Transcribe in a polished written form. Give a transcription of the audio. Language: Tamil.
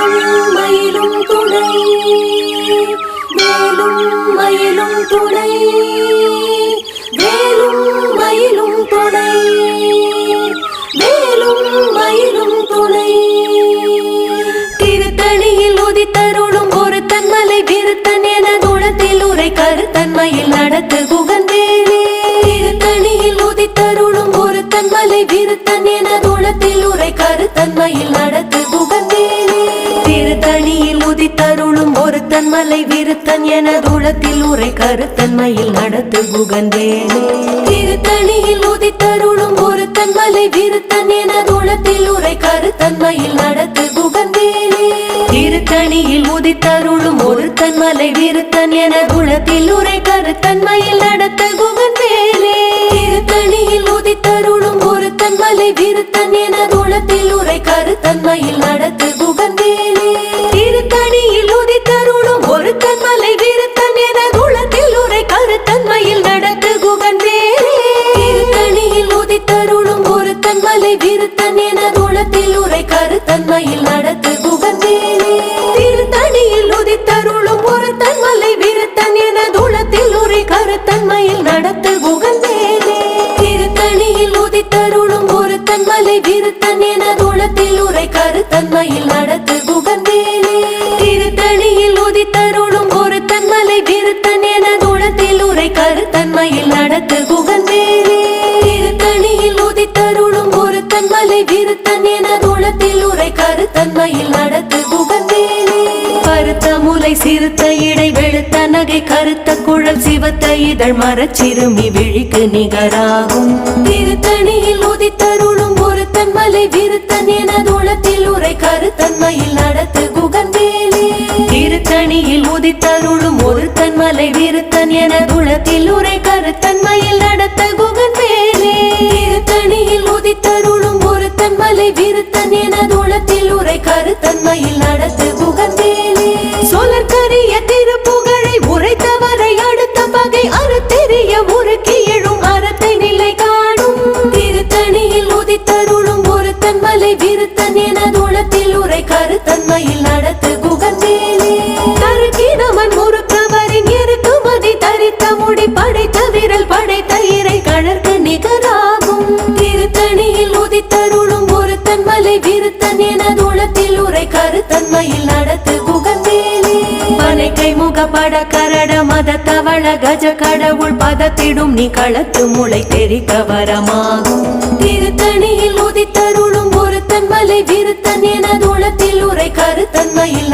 வேலும் மயிலும் துணை வேலும் மயிலும் துணை வேலும் மயிலும் துணை வேலும் மயிலும் துணை திருத்தணியில் உதித்தருளும் ஒரு தன்மலை விருத்தன் என தூளத்தில் உரை கருத்தன்மையில் நடத்து குகந்தேனே திருத்தணியில் உதித்தருளும் ஒரு தன்மலை விருத்தன் என தூளத்தில் உரை கருத்தன்மையில் நடத்து குகந்தேனே திருத்தணியில் உதித்தருளும் ஒரு தன்மலை விருத்தன் என தூளத்தில் உரை கருத்தன்மையில் நடத்து குகந்தேனே திருத்தணியில் உதித்தருளும் ஒரு தன்மலை விருத்தன் என தூளத்தில் உரை கருத்தன்மையில் நடத்து குகந்தேனே திருத்தணியில் உதித்தருளும் ஒரு தன்மலை விருத்தன் என தூளத்தில் உரை கருத்தன்மையில் நடத்த குகந்தேனே திருத்தணியில் உதித்தருளும் ஒரு தன்மலை விருத்தன் என தூளத்தில் உரை கருத்தன்மையில் நடத்து குகந்தேனே திருத்தணியில் உதித்தருளும் ஒரு தன்மலை விருத்தன் என தூளத்தில் உரை கருத்தன்மையில் நடத்து குகந்தேனே திருத்தணியில் உதித்தருளும் ஒரு தன்மலை விருத்தன் என தூளத்தில் உரை கருத்தன்மையில் நடத்து குகந்தேனே திருத்தணியில் உதித்தருளும் ஒரு தன்மலை விருத்தன் என தூளத்தில் உரை கருத்தன்மையில் நடத்து குகந்தேனே திருத்தணியில் உதித்தருளும் ஒரு தன்மலை விருத்தன் என தூளத்தில் உரை கருத்தன்மையில் நடத்து குகந்தேனே திருத்தணியில் உதித்தருளும் ஒரு தன்மலை விருத்தன் என தூளத்தில் உரை கருத்தன்மையில் நடத்து குகந்தேனே திருத்தணியில் உதித்தருளும் ஒரு தன்மலை விருத்தன் என தூளத்தில் உரை கருத்தன்மையில் நடத்து குகந்தேனே கருத்த முலை சிறுத்த இடை வெளுத்த நகை கருத்த குழல் சிவத்த இதழ் மரச்சிறுமி விழிக்கு நிகராகும் திருத்தணியில் உதித்தருளும் ஒரு தன்மலை விருத்தன் என தூளத்தில் உரை கருத்தன்மையில் நடத்து குகந்தேனே திருத்தணியில் உதித்தருளும் ஒரு தன்மலை விருத்தன் என தூளத்தில் உரை கருத்தன்மையில் நடத்த குகந்தேனே திருத்தணியில் உதித்தருளும் ஒரு தன்மலை விருத்தன் என தூளத்தில் உரை கருத்தன்மையில் நடத்து குகந்தேனே சொலற்கரிய திருப்புகழை உரைத்தவரை அடுத்த பகை அறுத்தெறிய உருக்கி எழும் அறத்தை நிலை காணும் திருத்தணியில் உதித்தருளும் ஒரு தன்மலை விருத்தன் என தூளத்தில் உரை கருத்தன்மையில் நடத்து குகந்தேனே கருக்கினமன் முறுக்கவரின் இறுக்குமதி தரித்த முடி படைத்த விரல் படைத்த இறை கழற்கு நிகராகும் திருத்தணியில் உதித்தருளும் ஒரு தன்மலை விருத்தன் என தூளத்தில் உரை கருத்தன்மையில் நடத்து குகந்தேனே பனைக்கை முகப்பட கரட மத தவள கஜ கடவுள் பதத்திடும் நீ களத்து முளை தெரிக்க வரமாகும் திருத்தணியில் உதித்தருளும் ஒரு தன்மலை விருத்தன் என தூளத்தில் உரை கருத்தன்மையில்